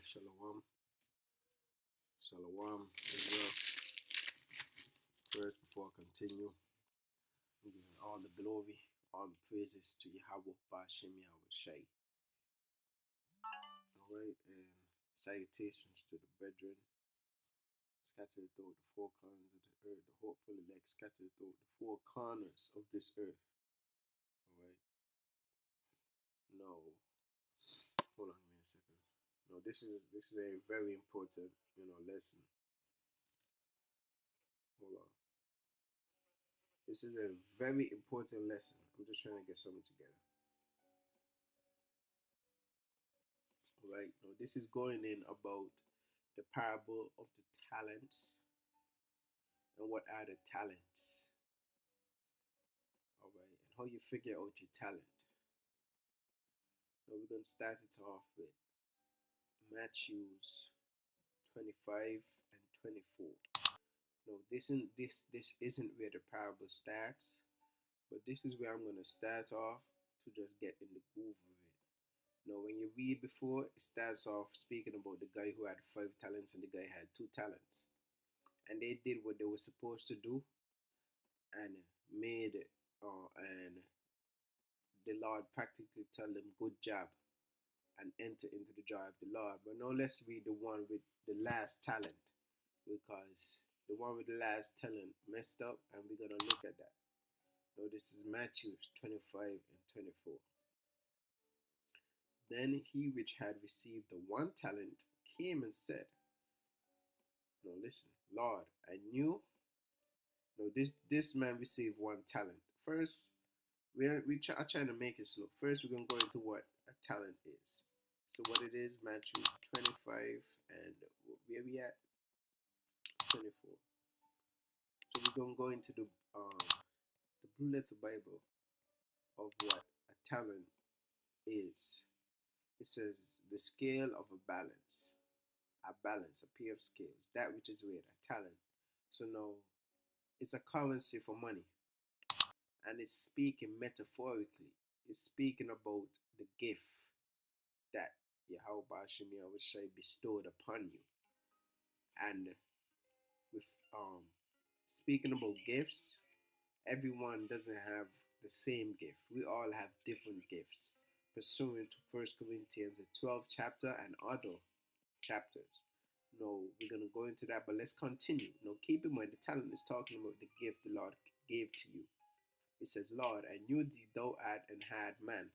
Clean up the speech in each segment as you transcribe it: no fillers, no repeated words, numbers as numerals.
Shalom. Shalom, Israel. First, before I continue, I'm giving all the glory, all the praises to Yahawah, BAHASHAM, YAHAWASHI. Alright, and salutations to the brethren scattered throughout the four corners of the earth, the hopeful elect scattered throughout the four corners of this earth. Alright, no, hold on, give me a second. No, this is a very important, lesson. Hold on. This is a very important lesson. I'm just trying to get something together. Right now, this is going in about the parable of the talents and what are the talents. All right, and how you figure out your talent. Now we're going to start it off with Matthews 25 and 24. Now this isn't where the parable starts, but this is where I'm going to start off to just get in the groove of it. Now, when you read before, it starts off speaking about the guy who had 5 talents and the guy had 2 talents. And they did what they were supposed to do and made it, and the Lord practically tell them, good job, and enter into the joy of the Lord. But now let's read the one with the last talent, because the one with the last talent messed up, and we're going to look at that. Now, this is Matthew 25 and 24. Then he which had received the 1 talent came and said, now listen, Lord, I knew. No, this man received 1 talent. First, we are trying to make it slow. First, we're going to go into what a talent is. So what it is, Matthew 25, and where we at? 24. So we're going to go into the Blue Letter Bible of what a talent is. It says the scale of a balance, a pair of scales, that which is weighed, a talent. So now, it's a currency for money, and it's speaking metaphorically. It's speaking about the gift that Yahawashi bestowed upon you. And with speaking about gifts, everyone doesn't have the same gift. We all have different gifts, pursuant to 1 Corinthians, the 12th chapter, and other chapters. No, we're going to go into that, but let's continue. Now, keep in mind, the talent is talking about the gift the Lord gave to you. It says, Lord, I knew thee thou art an hard man,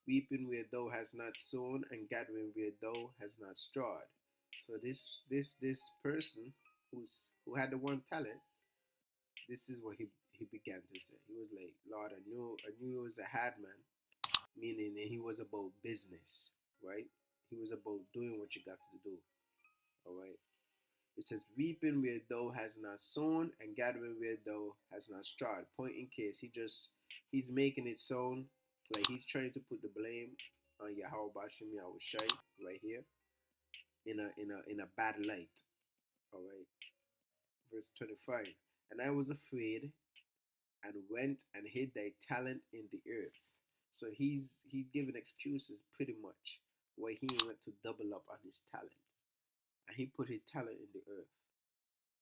reaping where thou hast not sown, and gathering where thou hast not strawed. So this person who had the 1 talent, this is what he began to say. He was like, Lord, I knew he was a hard man, meaning that he was about business, right? He was about doing what you got to do. All right. It says, reaping where thou hast not sown, and gathering where thou hast not strawed. Point in case, he's making it sound like he's trying to put the blame on Yahawashi right here in a bad light. All right. Verse 25. And I was afraid, and went and hid thy talent in the earth. So he's giving excuses pretty much why he went to double up on his talent. And he put his talent in the earth.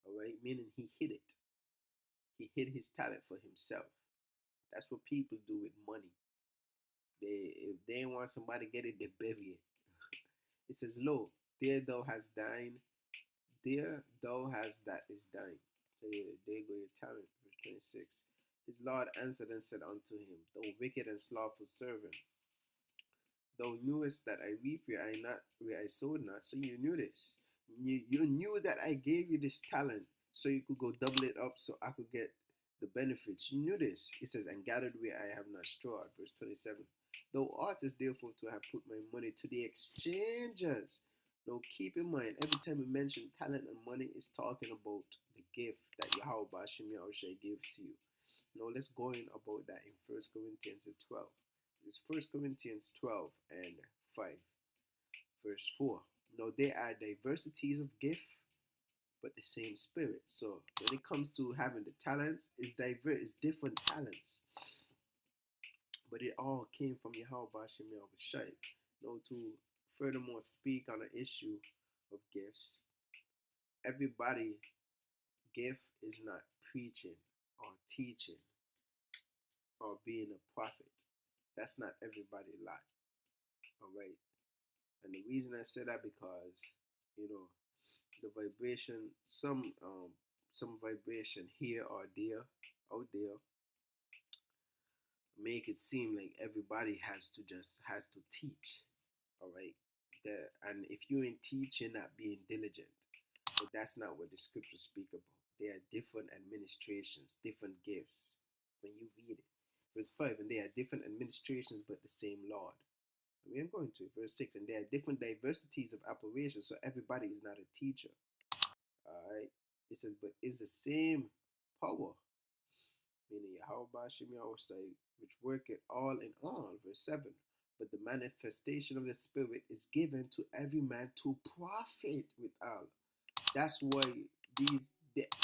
Alright? Meaning he hid it. He hid his talent for himself. That's what people do with money. If they want somebody to get it, they bury it. It says, lo, there thou hast thine, there thou hast that is thine. So there go your talent. Verse 26. His Lord answered and said unto him, thou wicked and slothful servant, thou knewest that I reap where I sowed not. So you knew this. You knew that I gave you this talent so you could go double it up so I could get the benefits. You knew this. It says, and gathered where I have not strawed. Verse 27. Thou oughtest therefore to have put my money to the exchangers. Now keep in mind, every time we mention talent and money, it's talking about the gift that Yahawashi gave to you. Now let's go in about that in 1 Corinthians 12. It's 1 Corinthians 12 and 5. Verse 4. Now there are diversities of gift, but the same spirit. So when it comes to having the talents, it's diverse, it's different talents. But it all came from Yahawashi. Now to furthermore speak on the issue of gifts. Everybody gift is not preaching or teaching or being a prophet. That's not everybody lot. All right. And the reason I say that because, you know, the vibration, some vibration here or there, out there, make it seem like everybody has to teach. All right. And if you ain't teaching, not being diligent. But that's not what the scriptures speak about. There are different administrations, different gifts. When you read it, verse 5, and there are different administrations, but the same Lord. We are going to it, verse 6, and there are different diversities of operations, so everybody is not a teacher. All right. It says, but it's the same power, meaning Yahawashi, which work it all in all. Verse 7. But the manifestation of the Spirit is given to every man to profit withal. That's why the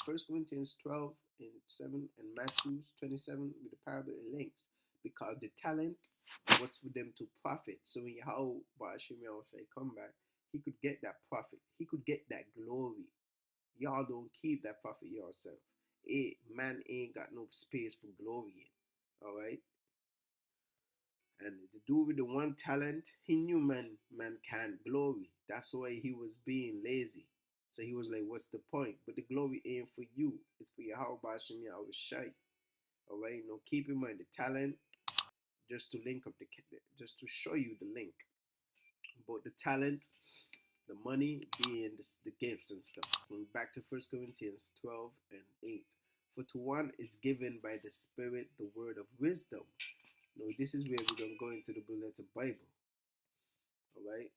1 Corinthians 12 and 7 and Matthew 27 with the parable it links. Because the talent was for them to profit. So when Yahawashi come back, he could get that profit. He could get that glory. Y'all don't keep that profit yourself. Man ain't got no space for glory in. Alright? And the dude with the one talent, he knew man can't glory. That's why he was being lazy. So he was like, what's the point? But the glory ain't for you. It's for Yahawashi. I was shy. Alright? Now keep in mind the talent, just to link up just to show you the link. But the talent, the money being the gifts and stuff. So back to 1 Corinthians 12 and 8. For to one is given by the Spirit the word of wisdom. Now this is where we're going to go into the Bullet Bible. Alright?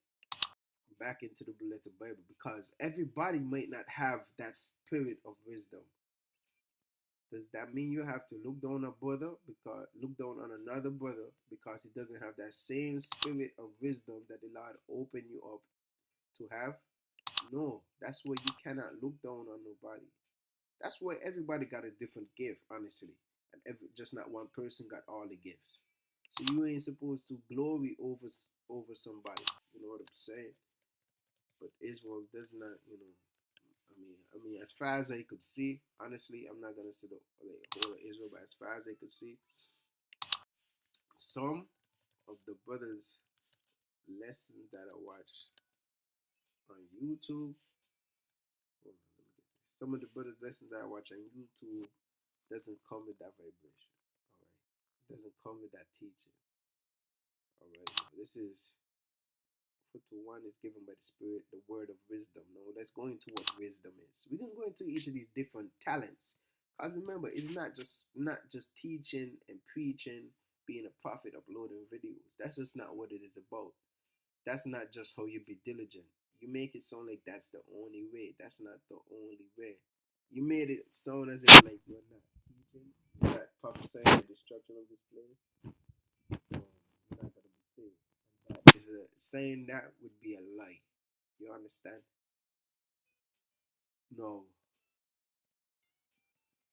Back into the Bullet Bible. Because everybody might not have that spirit of wisdom. Does that mean you have to look down on a brother because look down on another brother because he doesn't have that same spirit of wisdom that the Lord opened you up to have? No, that's why you cannot look down on nobody. That's why everybody got a different gift, honestly, and just not one person got all the gifts. So you ain't supposed to glory over somebody. You know what I'm saying? But Israel does not, you know. I mean, as far as I could see, honestly, I'm not gonna say the whole of Israel, but as far as I could see, some of the brothers' lessons that I watch on YouTube, some of the brothers' lessons that I watch on YouTube doesn't come with that vibration. All right, doesn't come with that teaching. All right, this is for to one is given by the Spirit the word of wisdom. No, let's go into what wisdom is. We're gonna go into each of these different talents. Cause remember, it's not just teaching and preaching, being a prophet, uploading videos. That's just not what it is about. That's not just how you be diligent. You make it sound like that's the only way. That's not the only way. You made it sound as if like you're not teaching, you're not prophesying the destruction of this place. You're not gonna be saved. And that is saying that would be a lie. You understand? No.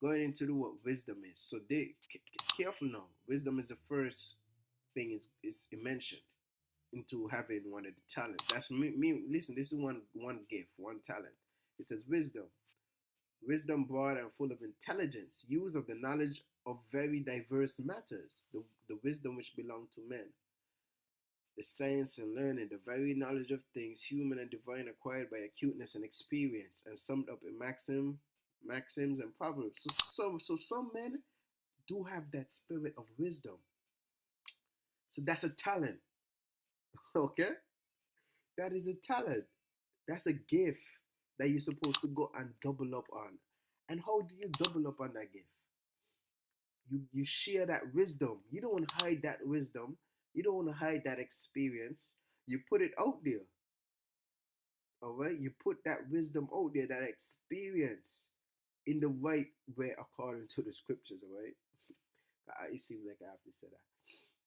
Going into the what wisdom is. So careful now. Wisdom is the first thing is mentioned into having one of the talents. That's me. Listen, this is one gift, one talent. It says wisdom. Wisdom broad and full of intelligence, use of the knowledge of very diverse matters, the wisdom which belong to men, the science and learning, the very knowledge of things human and divine acquired by acuteness and experience, and summed up in maxims and proverbs. So some men do have that spirit of wisdom. So that's a talent. Okay? That is a talent. That's a gift that you're supposed to go and double up on. And how do you double up on that gift? You share that wisdom. You don't want to hide that wisdom. You don't want to hide that experience. You put it out there. All right? You put that wisdom out there, that experience in the right way according to the scriptures, all right? It seems like I have to say that.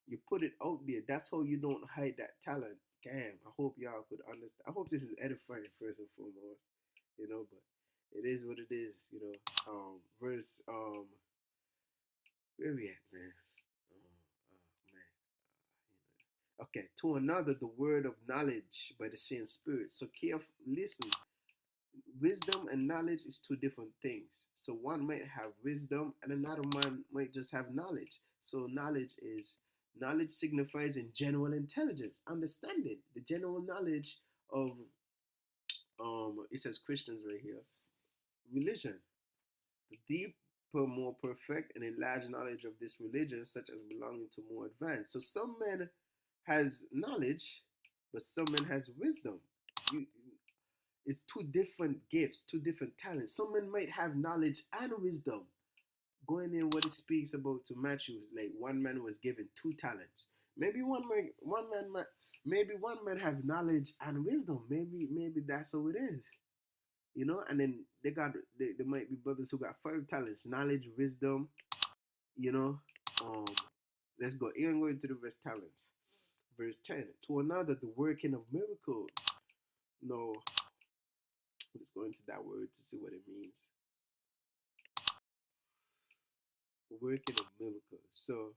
You put it out there. That's how you don't hide that talent. Damn, I hope y'all could understand. I hope this is edifying first and foremost, you know, but it is what it is, you know. Verse where we at, man? Man. Okay, to another, the word of knowledge by the same Spirit. So, careful, listen. Wisdom and knowledge is two different things. So, one might have wisdom, and another man might just have knowledge. So, knowledge signifies in general intelligence, understanding, the general knowledge of it says Christians right here, religion, the deeper, more perfect, and enlarged knowledge of this religion, such as belonging to more advanced. So some men has knowledge, but some men has wisdom. You, it's two different gifts, two different talents. Some men might have knowledge and wisdom. Going in what it speaks about to Matthew, like one man was given two talents. Maybe maybe one man have knowledge and wisdom. Maybe that's how it is. And then there might be brothers who got five talents: knowledge, wisdom. You know, um, let's go. Even going to the verse talents, verse 10. To another, the working of miracles. No, let's go into that word to see what it means. Working of miracles. So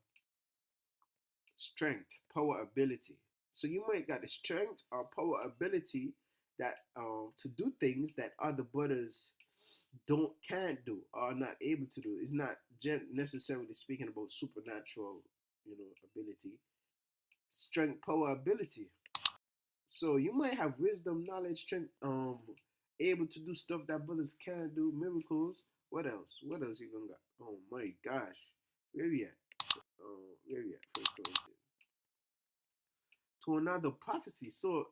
strength, power, ability. So you might got the strength or power, ability that to do things that other brothers can't do or not able to do. It's not necessarily speaking about supernatural, ability, strength, power, ability. So you might have wisdom, knowledge, strength, able to do stuff that brothers can't do, miracles. What else? What else you gonna got? Oh my gosh, where we at? Where we at? First Corinthians. To another prophecy. So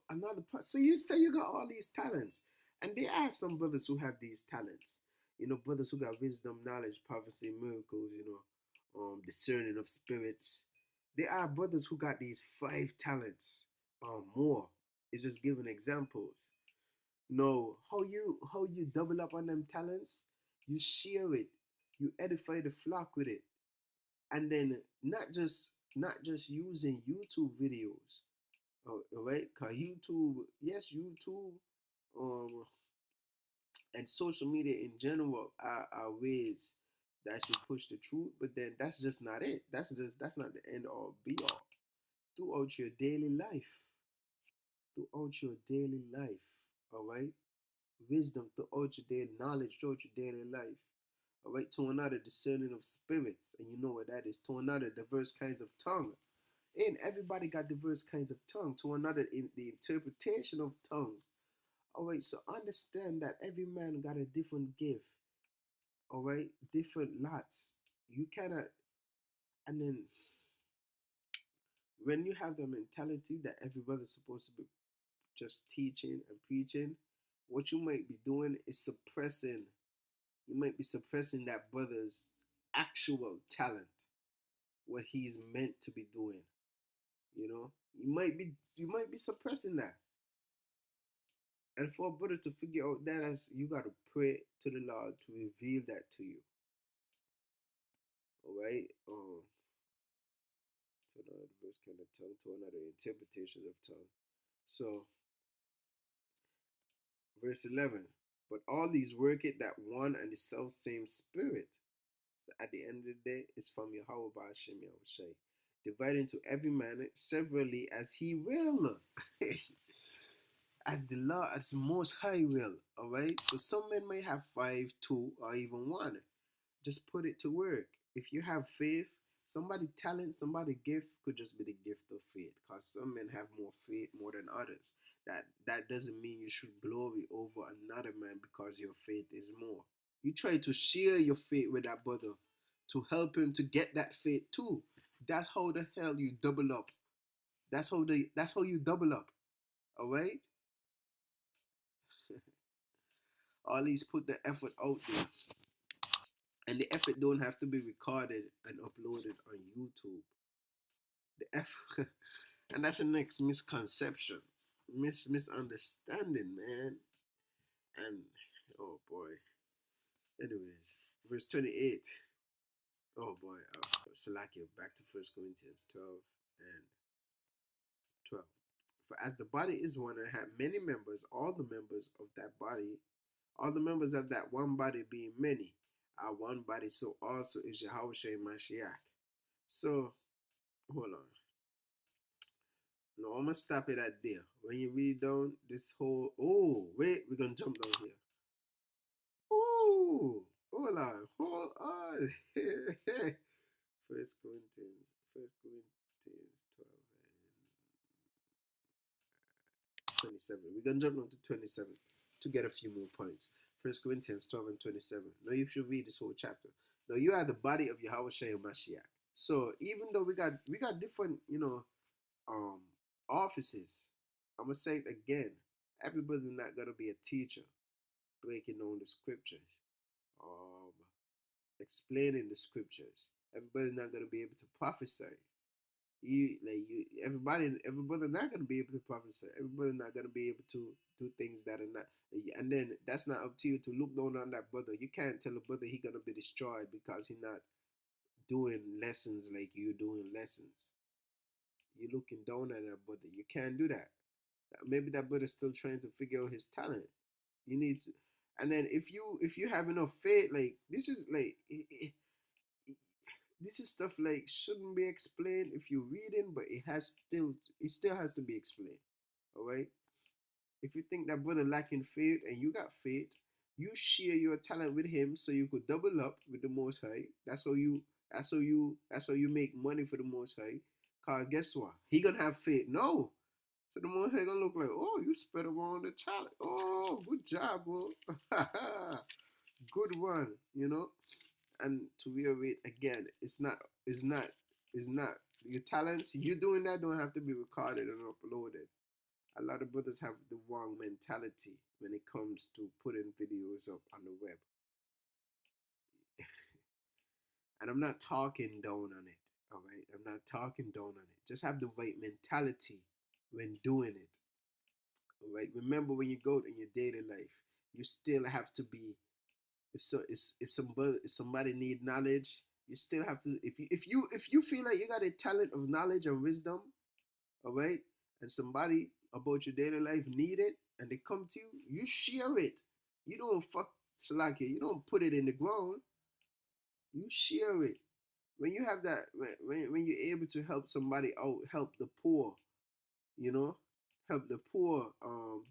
you say you got all these talents, and there are some brothers who have these talents. Brothers who got wisdom, knowledge, prophecy, miracles. Discerning of spirits. There are brothers who got these five talents, more. It's just giving examples. No, how you double up on them talents? You share it. You edify the flock with it, and then not just using YouTube videos. Right? Cause YouTube, yes, YouTube, um, and social media in general are ways that should push the truth. But then that's just not it. That's not the end all be all. Throughout your daily life, throughout your daily life, all right. Wisdom throughout your daily knowledge throughout your daily life. All right. To another, discerning of spirits, and you know what that is. To another, diverse kinds of tongue. And everybody got diverse kinds of tongue. To another, in the interpretation of tongues. All right, so understand that every man got a different gift. All right, different lots. You cannot, and then when you have the mentality that every brother's supposed to be just teaching and preaching, what you might be doing is suppressing. You might be suppressing that brother's actual talent, what he's meant to be doing. You might be suppressing that. And for a brother to figure out that, you got to pray to the Lord to reveal that to you. All right. To another verse kind of tongue, to another interpretation of tongue. So, verse 11. But all these work it that one and the self same Spirit. So at the end of the day, it's from Yahawah BAHASHAM YAHWASHI. Dividing to every man severally as he will. As the Lord, as the Most High will. All right. So some men may have five, two, or even one. Just put it to work. If you have faith, somebody talent, somebody gift could just be the gift of faith. Because some men have more faith more than others. That doesn't mean you should glory over another man because your faith is more. You try to share your faith with that brother to help him to get that faith too. That's how the hell you double up. That's how you double up. Alright? At least put the effort out there. And the effort don't have to be recorded and uploaded on YouTube. The effort, and that's the next misconception, misunderstanding, man. And oh boy. Anyways, verse 28. Oh boy, Salakia, back to First Corinthians 12 and 12. For as the body is one and have many members, all the members of that one body being many, are one body, so also is Yahawashi Mashiach. So, hold on. No, I'm gonna stop it at there. When you read down this whole, oh wait, we're gonna jump down here. Oh, hold on. First Corinthians, First Corinthians 12 and 27. We're gonna jump down to 27 to get a few more points. First Corinthians 12 and 27. Now you should read this whole chapter. Now you are the body of Yahawashi and Mashiach. So even though we got different, um offices, I'm gonna say it again. Everybody's not gonna be a teacher breaking down the scriptures, um, explaining the scriptures. Everybody's not gonna be able to prophesy. Everybody not gonna be able to prophesy. Everybody's not gonna be able to do things that are not. And then that's not up to you to look down on that brother. You can't tell a brother he gonna be destroyed because he not doing lessons like you doing lessons. You're looking down at that brother. You can't do that. Maybe that brother's still trying to figure out his talent. You need to, and then if you have enough faith, like this is like this is stuff like shouldn't be explained if you're reading, but it still has to be explained. All right. If you think that brother lacking faith and you got faith, you share your talent with him so you could double up with the Most High. That's how you make money for the Most High. Cause guess what? He gonna have faith. No. So the Most High gonna look like, oh, you spread around the talent. Oh, good job, bro. Good one. And to reiterate again, it's not your talents. You doing that don't have to be recorded and uploaded. A lot of brothers have the wrong mentality when it comes to putting videos up on the web. And I'm not talking down on it. All right, I'm not talking down on it. Just have the right mentality when doing it. All right. Remember, when you go in your daily life, you still have to be. If somebody need knowledge, you still have to. If you feel like you got a talent of knowledge and wisdom, all right, and somebody about your daily life need it, and they come to you, you share it. You don't fuck slack it. You don't put it in the ground. You share it. When you have that, when you're able to help somebody out, help the poor, you know, help the poor,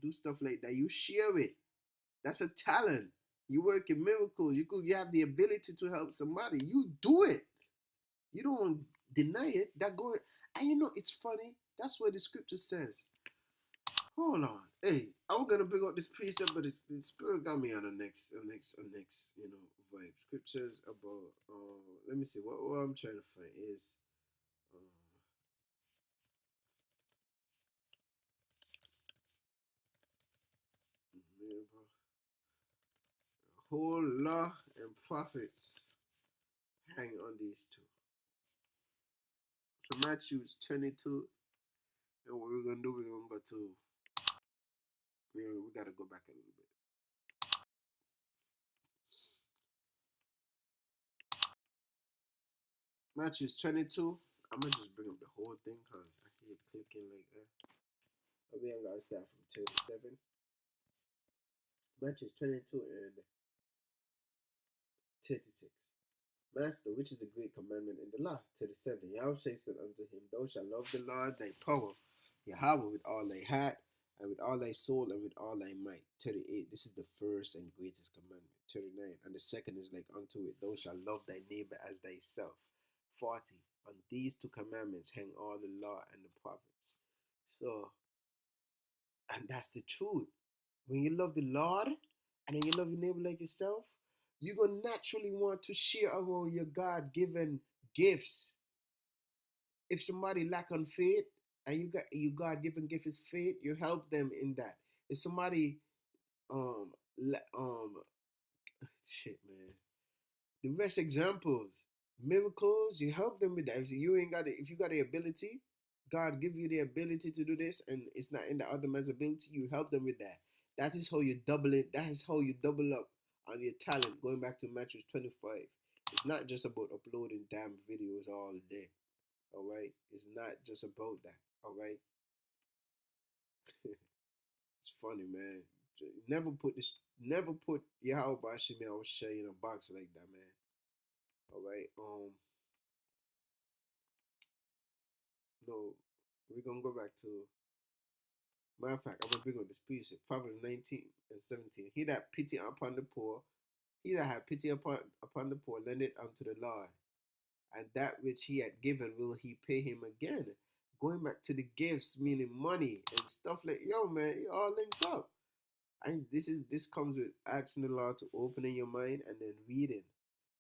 do stuff like that. You share it. That's a talent. You work in miracles. You have the ability to help somebody. You do it. You don't deny it. That going, and it's funny. That's what the scripture says. Hold on. Hey, I was gonna bring up this precept, but the spirit got me on the next vibe. Scriptures about let me see what I'm trying to find is um whole law and prophets hang on these two. So Matthew's 22, and what we're gonna do, we're gonna go to we gotta go back a little bit. Matthew's 22. I'm gonna just bring up the whole thing because I hear clicking like that. We ain't gotta start from 37. Matthew's 22 and 36. Master, which is the great commandment in the law? 37. Yahawashi said unto him, thou shalt love the Lord thy power, Yahawah, with all thy heart, and with all thy soul, and with all thy might. 38. This is the first and greatest commandment. 39. And the second is like unto it, thou shalt love thy neighbor as thyself. 40. On these two commandments hang all the law and the prophets. So, and that's the truth. When you love the Lord and then you love your neighbor like yourself, you're gonna naturally want to share around your God-given gifts. If somebody lack on faith and you got your God-given gift is faith, you help them in that. If somebody um shit, man, the best examples, miracles, you help them with that. If you got the ability, God give you the ability to do this, and it's not in the other man's ability, you help them with that. That is how you double it. That is how you double up on your talent. Going back to Matthew 25, it's not just about uploading damn videos all day. All right, it's not just about that. All right, it's funny, man. Never put Yahawashi me. I was share in a box like that, man. All right, no, we're gonna go back to, matter of fact, I'm gonna bring on this precept. Proverbs 19 and 17. He that pity upon the poor, he that had pity upon the poor, lend it unto the Lord, and that which he had given will he pay him again. Going back to the gifts, meaning money and stuff like, yo man, it all linked up. And this comes with asking the Lord to open in your mind and then reading.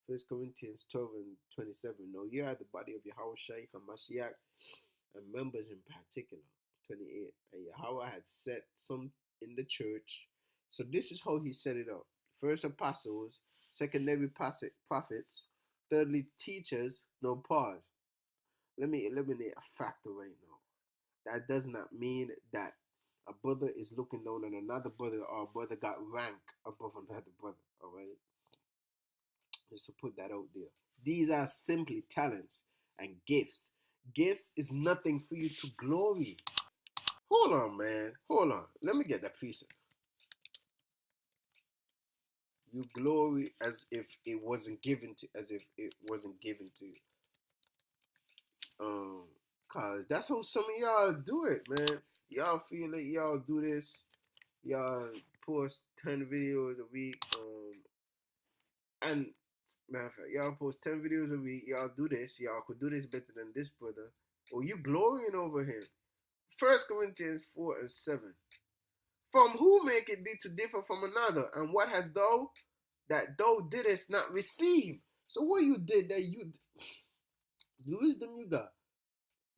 1 Corinthians 12 and 27. Now you are the body of Yahawashi, Hamashiach, and members in particular. 28. And Yahweh had set some in the church. So this is how he set it up. First apostles, secondary prophets, thirdly teachers. No, pause. Let me eliminate a factor right now. That does not mean that a brother is looking down on another brother, or a brother got rank above another brother. Alright? Just to put that out there. These are simply talents and gifts. Gifts is nothing for you to glory. Hold on, man. Hold on. Let me get that piece. You glory as if it wasn't given to, you. Cause that's how some of y'all do it, man. Y'all feel like y'all do this. Y'all post 10 videos a week. And matter of fact, y'all post 10 videos a week. Y'all do this. Y'all could do this better than this brother. Or you glorying over him. 1 Corinthians 4 and 7. From who make it thee to differ from another? And what hast thou that thou didst not receive? So what you did that the wisdom you got.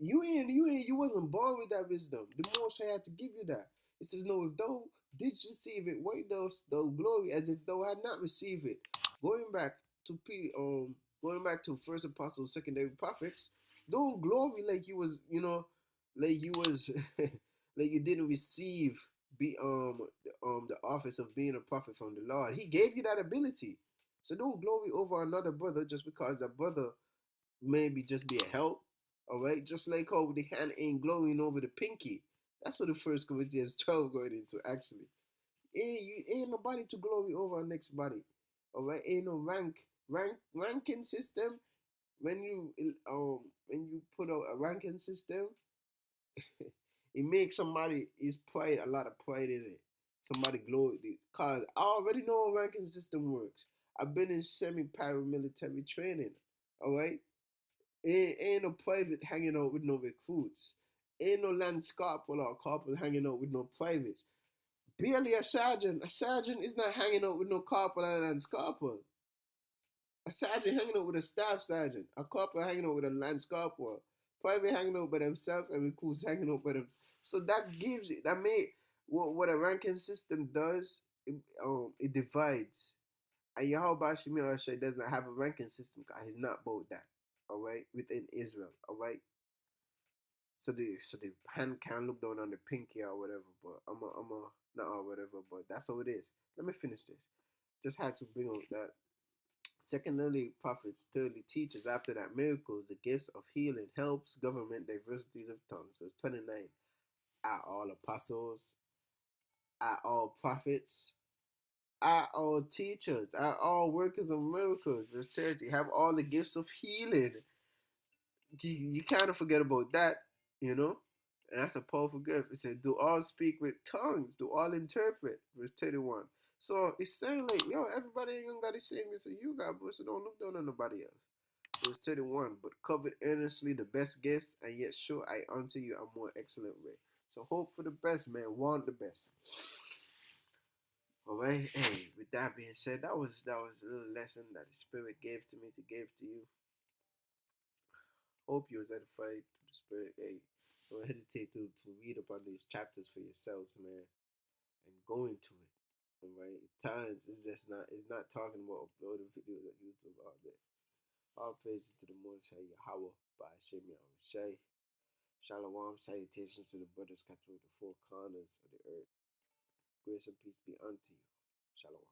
You wasn't born with that wisdom. The Most High had to give you that. It says, no, if thou didst receive it, why thou glory as if thou had not received it. Going back to first apostles, secondary prophets, don't glory like you was, like you was like you didn't receive the office of being a prophet from the Lord. He gave you that ability. So don't glory over another brother just because that brother maybe just be a help. All right, just like how the hand ain't glowing over the pinky. That's what the 1 Corinthians 12 going into actually. Ain't nobody to glory over our next body. All right, ain't no ranking system. When you put out a ranking system, it makes somebody is pride a lot of pride in it. Somebody glory, cause I already know how ranking system works. I've been in semi-paramilitary training. All right, ain't no private hanging out with no recruits. Ain't no lance corporal or corporal hanging out with no privates. Barely a sergeant. A sergeant is not hanging out with no corporal and lance corporal. A sergeant hanging out with a staff sergeant. A corporal hanging out with a lance corporal. Private hanging out by themselves and recruits hanging out by themselves. So that gives it, that made what a ranking system does, it divides. And Yahawashi does not have a ranking system because he's not about that. Alright? Within Israel. Alright? So the hand can look down on the pinky or whatever, but I'm a not or whatever, but that's how it is. Let me finish this. Just had to bring out that. Secondly, prophets, thirdly, teachers. After that, miracles, the gifts of healing, helps, government, diversities of tongues. Verse 29. Are all apostles? Are all prophets? Are all teachers? Are all workers of miracles? Verse 30. Have all the gifts of healing. You kind of forget about that, you know? And that's a powerful gift. It said, do all speak with tongues? Do all interpret? Verse 31. So it's saying like, yo, everybody ain't gonna got the same gifts you got, but so don't look down on nobody else. Verse 31. But covet earnestly the best gifts, and yet sure I unto you a more excellent way. So hope for the best, man. Want the best. Alright, hey, with that being said, that was a little lesson that the Spirit gave to me to give to you. Hope you was edified to the Spirit. Hey, don't hesitate to read upon these chapters for yourselves, man, and go into it. Alright, times it's not talking about uploading videos on YouTube all day. All praises to the Most High YAHAWAH, BAHASHAM YAHWASHI. Shalom, salutations to the brothers scattered the four corners of the earth. Grace and peace be unto you. Shalom.